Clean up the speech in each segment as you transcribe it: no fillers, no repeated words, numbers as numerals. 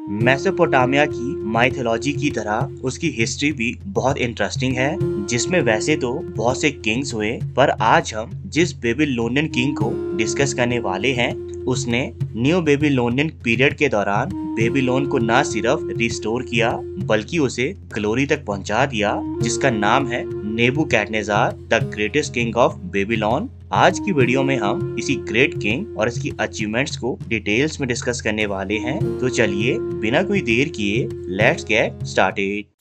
Mesopotamia की mythology की तरह उसकी हिस्ट्री भी बहुत इंटरेस्टिंग है, जिसमें वैसे तो बहुत से किंग्स हुए, पर आज हम जिस बेबीलोनियन किंग को डिस्कस करने वाले हैं उसने न्यू बेबीलोनियन पीरियड के दौरान बेबीलोन को न सिर्फ रिस्टोर किया बल्कि उसे ग्लोरी तक पहुंचा दिया, जिसका नाम है Nebuchadnezzar the greatest king of Babylon. आज की वीडियो में हम इसी ग्रेट किंग और इसकी अचीवमेंट्स को डिटेल्स में डिस्कस करने वाले हैं। तो चलिए बिना कोई देर किए let's get started.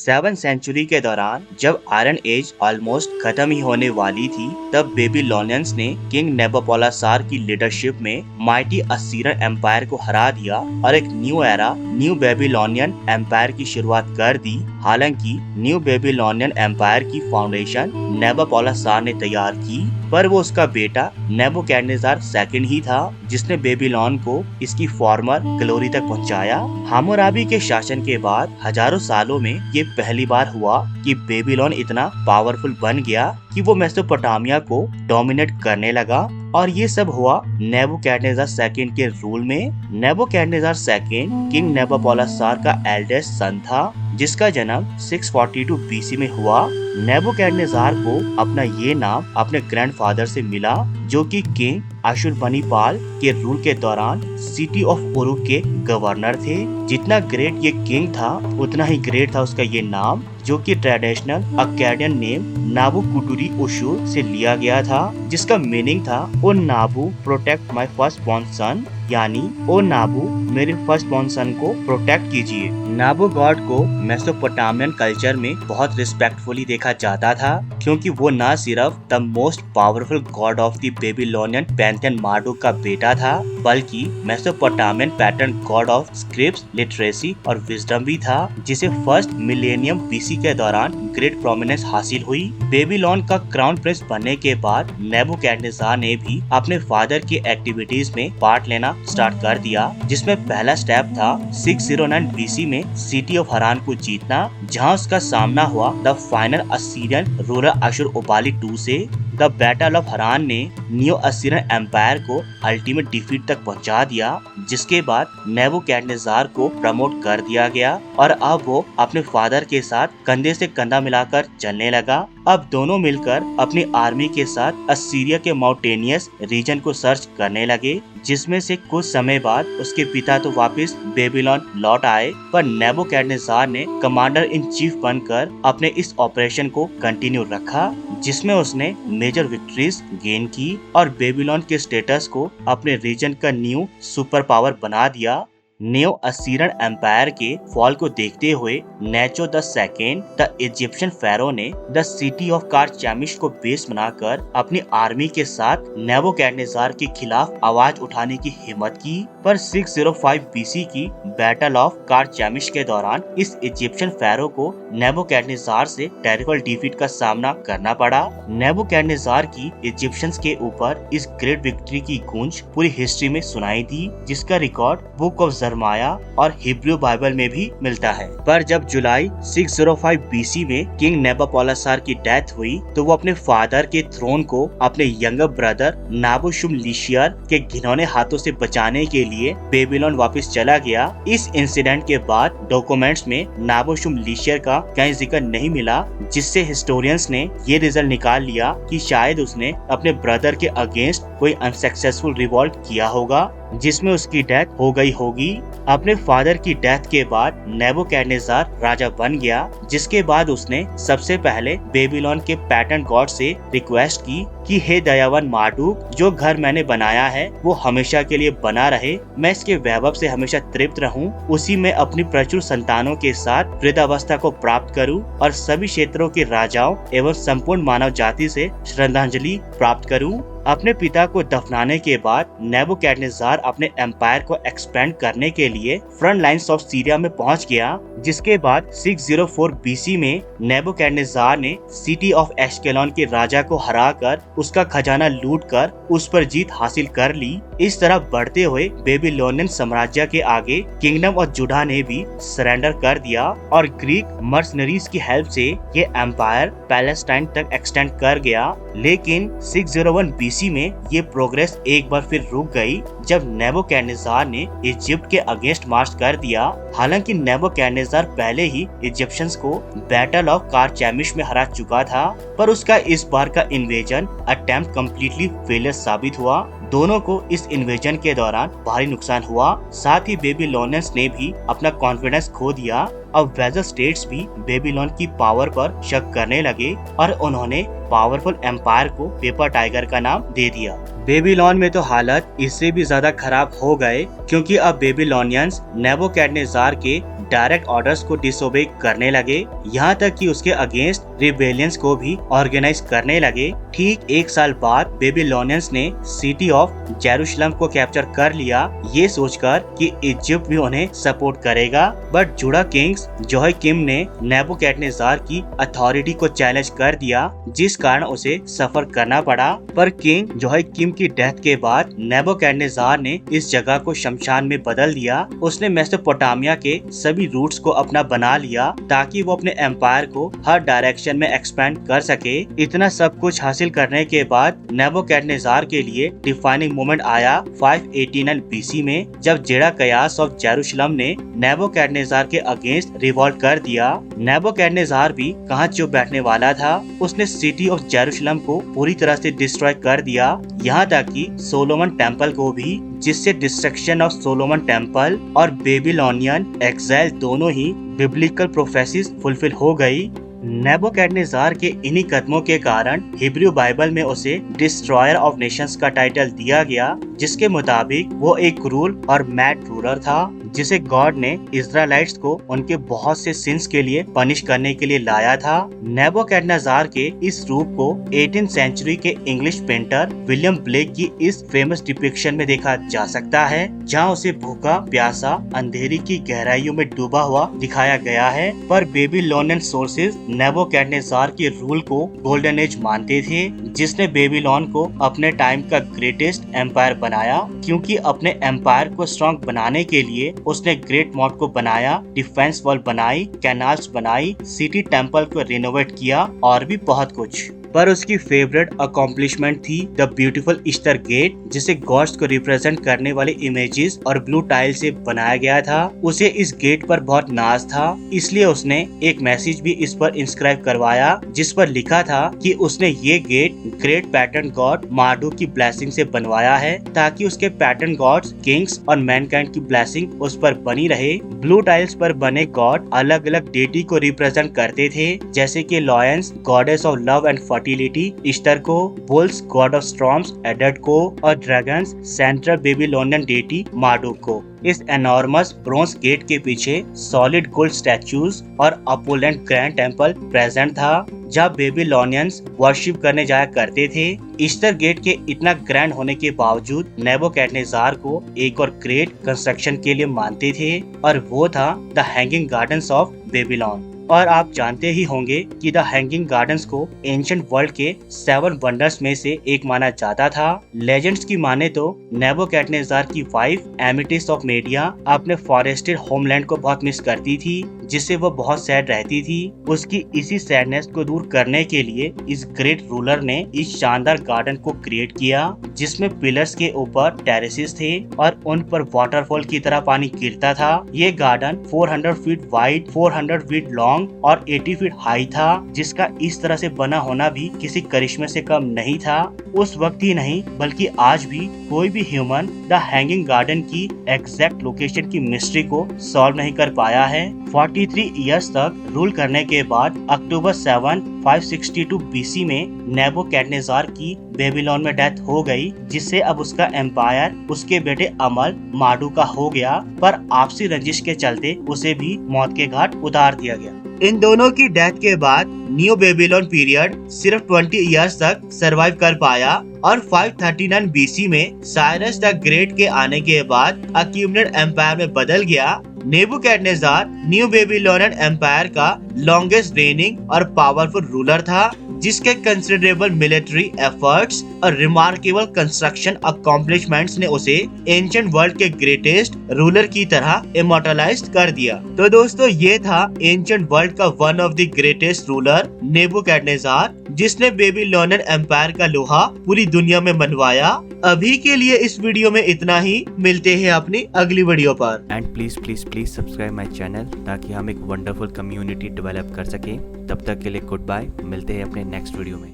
7th century के दौरान जब आयरन एज ऑलमोस्ट खत्म ही होने वाली थी, तब बेबीलोनियंस ने किंग नेबुकोडनेस्सर की लीडरशिप में माइटी असीरियन एम्पायर को हरा दिया और एक new era new Babylonian empire की शुरुआत कर दी। हालांकि न्यू बेबीलोनियन एम्पायर की फाउंडेशन नेबुकोडनेस्सर ने तैयार की, पर वो उसका बेटा नेबुकैडनेज़ार सेकंड ही था जिसने बेबीलोन को इसकी फॉर्मर ग्लोरी तक पहुंचाया। हाम्मुराबी के शासन के बाद हजारों सालों में ये पहली बार हुआ कि बेबीलोन इतना पावरफुल बन गया कि वो मेसोपोटामिया को डोमिनेट करने लगा, और ये सब हुआ नेबुकैडनेज़ार सेकंड के रूल में। नेबुकैडनेज़ार सेकंड किंग नेबुकोडनेस्सर का एल्डेस्ट सन था, जिसका जन्म 642 बीसी में हुआ। नेबुकैडनेज़ार को अपना ये नाम अपने ग्रैंडफादर से मिला, जो कि किंग अशुरबनीपाल के रूल के दौरान सिटी ऑफ उरुक के गवर्नर थे। जितना ग्रेट ये किंग था उतना ही ग्रेट था उसका ये नाम, जो कि ट्रेडिशनल अक्काडियन नेम नाबू-कुटुरी-उशुर से लिया गया था, जिसका मीनिंग था ओ नाबू प्रोटेक्ट माय फर्स्ट बॉर्न सन, यानी ओ नाबू मेरे फर्स्ट बॉर्न सन को प्रोटेक्ट कीजिए। नाबू गॉड को मेसोपोटामियन कल्चर में बहुत रिस्पेक्टफुली देखा जाता था, क्योंकि वो न सिर्फ the most powerful god of the Babylonian pantheon Marduk का बेटा था, बल्कि Mesopotamian patron god of scripts, literacy और विजडम भी था, जिसे फर्स्ट मिलेनियम बीसी के दौरान ग्रेट प्रोमिनेंस हासिल हुई। बेबीलोन का क्राउन प्रिंस बनने के बाद नेबुकैडनेज़ार ने भी अपने फादर की एक्टिविटीज में पार्ट लेना स्टार्ट कर दिया, जिसमें पहला स्टेप था 609 बीसी में सिटी ऑफ हरान को जीतना, जहां उसका सामना हुआ the final Assyrian ruler Ashurbanipal II से। द बैटल ऑफ हरान ने न्यू असीरियन एम्पायर को अल्टीमेट डिफीट तक पहुंचा दिया, जिसके बाद नेबुकैडनेज़ार को प्रमोट कर दिया गया और अब वो अपने फादर के साथ कंधे से कंधा मिलाकर चलने लगा। अब दोनों मिलकर अपनी आर्मी के साथ असीरिया के माउंटेनियस रीजन को सर्च करने लगे, जिसमें से कुछ समय बाद उसके पिता तो वापस बेबीलोन लौट आए, पर नेबुकैडनेज़ार ने कमांडर इन चीफ बनकर अपने इस ऑपरेशन को कंटिन्यू रखा, जिसमें उसने मेजर विक्ट्रीज गेन की और बेबीलोन के स्टेटस को अपने रीजन का न्यू सुपर पावर बना दिया। न्यू असीरियन एम्पायर के फॉल को देखते हुए नेचो द सेकेंड द इजिप्शियन फेरो ने द सिटी ऑफ कारचेमिश को बेस बनाकर अपनी आर्मी के साथ नेबुकैडनेज़ार के खिलाफ आवाज उठाने की हिम्मत की, पर 605 बीसी की बैटल ऑफ कारचेमिश के दौरान इस इजिप्शियन फेरो को नेबुकैडनेज़ार से टेरिबल डिफीट का सामना करना पड़ा। नेबुकैडनेज़ार की इजिप्शियंस के ऊपर इस ग्रेट विक्ट्री की गूंज पूरी हिस्ट्री में सुनाई दी, जिसका रिकॉर्ड बुक ऑफ जरमाया और हिब्रू बाइबल में भी मिलता है। पर जब जुलाई 605 बीसी में किंग नेबुकोडनेस्सर की डेथ हुई, तो वो अपने फादर के थ्रोन को अपने यंगर ब्रदर नाबू-शुम-लिशर के घिनौने हाथों से बचाने के लिए बेबीलोन वापस चला गया। इस इंसिडेंट के बाद डॉक्यूमेंट्स में नाबू-शुम-लिशर का कहीं जिक्र नहीं मिला, जिससे हिस्टोरियंस ने ये रिजल्ट निकाल लिया कि शायद उसने अपने ब्रदर के अगेंस्ट कोई अनसक्सेसफुल रिवॉल्ट किया होगा, जिसमें उसकी डेथ हो गई होगी। अपने फादर की डेथ के बाद नेबुकैडनेज़ार राजा बन गया, जिसके बाद उसने सबसे पहले बेबीलोन के पैटर्न गॉड से रिक्वेस्ट की कि हे दयावान मार्डुक, जो घर मैंने बनाया है वो हमेशा के लिए बना रहे, मैं इसके वैभव से हमेशा तृप्त रहूं, उसी में अपनी प्रचुर संतानों के साथ वृद्धावस्था को प्राप्त करूं और सभी क्षेत्रों के राजाओं एवं संपूर्ण मानव जाति से श्रद्धांजलि प्राप्त करूं। अपने पिता को दफनाने के बाद नेबुकैडनेज़ार अपने एम्पायर को एक्सपेंड करने के लिए फ्रंट लाइन्स ऑफ सीरिया में पहुंच गया, जिसके बाद 604 बीसी में नेबुकैडनेज़ार ने सिटी ऑफ एश्केलॉन के राजा को हराकर उसका खजाना लूटकर उस पर जीत हासिल कर ली। इस तरह बढ़ते हुए बेबीलोनियन साम्राज्य के आगे किंगडम ऑफ जुडा ने भी सरेंडर कर दिया और ग्रीक मर्सनरीज की हेल्प से ये एम्पायर पैलेस्टाइन तक एक्सटेंड कर गया। लेकिन 601 बीसी में ये प्रोग्रेस एक बार फिर रुक गई जब नेबुकैडनेज़ार ने इजिप्ट के अगेंस्ट मार्च कर दिया। हालांकि नेबुकैडनेज़ार पहले ही इजिप्शियंस को बैटल ऑफ कारचैमिश में हरा चुका था, पर उसका इस बार का इन्वेजन अटेम्प्ट कम्प्लीटली फेलियर साबित हुआ। दोनों को इस इन्वेजन के दौरान भारी नुकसान हुआ। साथ ही बेबीलोनियंस ने भी अपना कॉन्फिडेंस खो दिया। अब वेजल स्टेट्स भी बेबीलोन की पावर पर शक करने लगे और उन्होंने पावरफुल एम्पायर को पेपर टाइगर का नाम दे दिया। बेबीलोन में तो हालत इससे भी ज्यादा खराब हो गए, क्योंकि अब बेबीलोनियंस नेबुकैडनेज़ार के डायरेक्ट ऑर्डर्स को डिसोबे करने लगे, यहाँ तक कि उसके अगेंस्ट रिबेलियंस को भी ऑर्गेनाइज करने लगे। ठीक एक साल बाद बेबीलोनियंस ने सिटी ऑफ जेरूशलम को कैप्चर कर लिया, ये सोचकर कि इजिप्ट भी उन्हें सपोर्ट करेगा। बट जुडा किंग्स जोहाकिम ने नेबुकैडनेज़ार की अथॉरिटी को चैलेंज कर दिया, जिस कारण उसे सफर करना पड़ा। पर किंग जोहाकिम की डेथ के बाद नेबुकैडनेज़ार ने इस जगह को शमशान में बदल दिया। उसने मेसोपोटामिया के सभी रूट्स को अपना बना लिया ताकि वो अपने एम्पायर को हर डायरेक्शन में एक्सपेंड कर सके। इतना सब कुछ हासिल करने के बाद नेबुकैडनेज़ार के लिए डिफाइनिंग मोमेंट आया 589 बीसी में, जब जेडाकियास ऑफ जेरूशलम ने नेबुकैडनेज़ार के अगेंस्ट रिवॉल्ट कर दिया। नेबुकैडनेज़ार भी कहाँ चुप बैठने वाला था, उसने सिटी ऑफ जेरूशलम को पूरी तरह से डिस्ट्रॉय कर दिया, यहाँ तक कि सोलोमन टेम्पल को भी, जिससे डिस्ट्रक्शन ऑफ सोलोमन टेम्पल और बेबीलोनियन एक्साइल दोनों ही बिब्लिकल प्रोफेसीज फुलफिल हो गई। नेबुकैडनेज़ार के इन्हीं कदमों के कारण हिब्रू बाइबल में उसे डिस्ट्रॉयर ऑफ नेशंस का टाइटल दिया गया, जिसके मुताबिक वो एक क्रूर और मैड रूलर था जिसे गॉड ने इजराइलाइट्स को उनके बहुत से सिंस के लिए पनिश करने के लिए लाया था। नेबुकैडनेज़ार के इस रूप को 18th सेंचुरी के इंग्लिश पेंटर विलियम ब्लेक की इस फेमस डिपिक्शन में देखा जा सकता है, जहाँ उसे भूखा प्यासा अंधेरी की गहराइयों में डूबा हुआ दिखाया गया है। पर बेबीलोनियन सोर्सेज नेबुकैडनेज़ार के रूल को गोल्डन एज मानते थे, जिसने बेबीलोन को अपने टाइम का ग्रेटेस्ट एम्पायर बनाया, क्योंकि अपने एम्पायर को स्ट्रॉन्ग बनाने के लिए उसने ग्रेट मॉट को बनाया, डिफेंस वॉल बनाई, कैनाल्स बनाई, सिटी टेम्पल को रिनोवेट किया और भी बहुत कुछ। पर उसकी फेवरेट अकॉम्प्लिशमेंट थी द ब्यूटीफुल ईस्टर गेट, जिसे गॉड्स को रिप्रेजेंट करने वाले इमेजेस और ब्लू टाइल से बनाया गया था। उसे इस गेट पर बहुत नाज था, इसलिए उसने एक मैसेज भी इस पर इंस्क्राइब करवाया, जिस पर लिखा था कि उसने ये गेट ग्रेट पैटर्न गॉड मार्डू की ब्लेसिंग से बनवाया है, ताकि उसके पैटर्न गॉड्स, किंग्स और मैनकाइंड की ब्लेसिंग उस पर बनी रहे। ब्लू टाइल्स पर बने गॉड अलग अलग डेटी को रिप्रेजेंट करते थे, जैसे कि lions goddess of love and fertility Ishtar को, bulls god of storms Adad को और dragons central Babylonian deity Marduk को। इस एनॉर्मस ब्रोंज गेट के पीछे सॉलिड गोल्ड स्टैचूज और अपोलेंट ग्रैंड टेम्पल प्रेजेंट था, जहाँ बेबीलोनियंस वर्शिप करने जाया करते थे। ईस्टर गेट के इतना ग्रैंड होने के बावजूद नेबुकैडनेज़ार को एक और ग्रेट कंस्ट्रक्शन के लिए मानते थे, और वो था the hanging gardens of Babylon. और आप जानते ही होंगे कि द हैंगिंग गार्डन्स को एंशिएंट वर्ल्ड के 7 वंडर्स में से एक माना जाता था। लेजेंड्स की माने तो नेबुकैडनेज़ार की वाइफ एमिटिस ऑफ मेडिया अपने फॉरेस्टेड होमलैंड को बहुत मिस करती थी, जिससे वो बहुत सैड रहती थी। उसकी इसी सैडनेस को दूर करने के लिए इस ग्रेट रूलर ने इस शानदार गार्डन को क्रिएट किया, जिसमें पिलर्स के ऊपर टेरेसेस थे और उन पर वाटरफॉल की तरह पानी गिरता था। ये garden 400 feet wide, 400 feet long और 80 फीट हाई था, जिसका इस तरह से बना होना भी किसी करिश्मे से कम नहीं था। उस वक्त ही नहीं बल्कि आज भी कोई भी ह्यूमन द हैंगिंग गार्डन की एग्जैक्ट लोकेशन की मिस्ट्री को सॉल्व नहीं कर पाया है। 43 इयर्स तक रूल करने के बाद अक्टूबर 7, 562 बीसी में नेबुकैडनेज़ार की बेबीलोन में डेथ हो गई, जिससे अब उसका एम्पायर उसके बेटे अमल मार्डू का हो गया, पर आपसी रंजिश के चलते उसे भी मौत के घाट उतार दिया गया। इन दोनों की डेथ के बाद न्यू बेबीलोन पीरियड सिर्फ 20 इयर्स तक सरवाइव कर पाया और 539 बीसी में साइरस द ग्रेट के आने के बाद अक्यूमेनेड एम्पायर में बदल गया। नेबुकदनेस्जार न्यू बेबीलोनियन एम्पायर का लॉन्गेस्ट रेनिंग और पावरफुल रूलर था, जिसके कंसिडरेबल मिलिट्री एफर्ट्स और रिमार्केबल कंस्ट्रक्शन अकॉम्प्लिशमेंट्स ने उसे एंशिएंट वर्ल्ड के ग्रेटेस्ट रूलर की तरह इमॉर्टलाइज्ड कर दिया। तो दोस्तों ये था एंशिएंट वर्ल्ड का one of the greatest ruler Nebuchadnezzar, जिसने बेबीलोनियन एम्पायर का लोहा पूरी दुनिया में मनवाया। अभी के लिए इस वीडियो में इतना ही, मिलते हैं अपनी अगली वीडियो पर। And please subscribe my channel ताकि हम एक वंडरफुल कम्युनिटी डेवलप कर सकें। तब तक के लिए गुड बाय, मिलते हैं अपने नेक्स्ट वीडियो में।